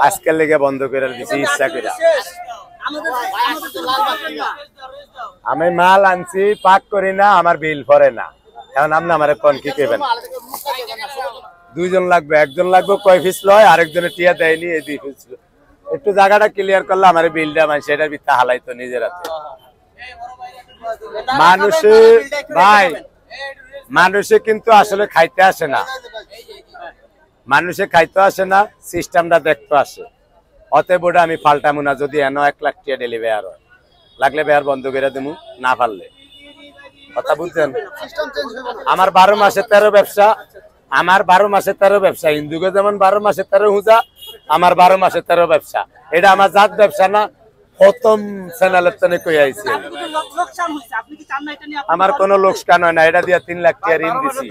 আজকের লেগে বন্ধ করে দিছি ইচ্ছা করে। আমি মাল আনছি পাক করি না, আমার বিল পরে না। এখন আপনি আমার কোন কি কেবেন? দুইজন লাগবে, একজন লাগবে কয় পিস লয়, আরেকজনের টিয়া দেয়নি, এই 2 পিস। একটু জায়গাটা ক্লিয়ার করলে আমার বিলটা মানে সেটার ভিতরে হালাইতো নিজের হাতে। মানুষে কিন্তু আসলে খাইতে আসে না, মানুষে খাইতে আসে না, সিস্টেমটা দেখতে আসে। অতএব ওটা আমি পাল্টামু না। যদি এনো 1 লাখ টাকা ডেলিভারি আর লাগলে বেয়ার বন্ধ করে দেবো, না পারলে। কথা বুঝছেন? আমার 12 মাসে 13 ব্যবসা, আমার 12 মাসে 13 ব্যবসা। হিন্দুকে যেমন 12 মাসে 13 হুজা, আমার 12 মাসে 13 ব্যবসা। এটা আমার জাত ব্যবসা না, প্রথম চ্যানেলের তনে কই আইছি। আমার কোনো লোকসান হয় না, এটা দিয়ে 3 লাখ টাকা ঋণ দিছি।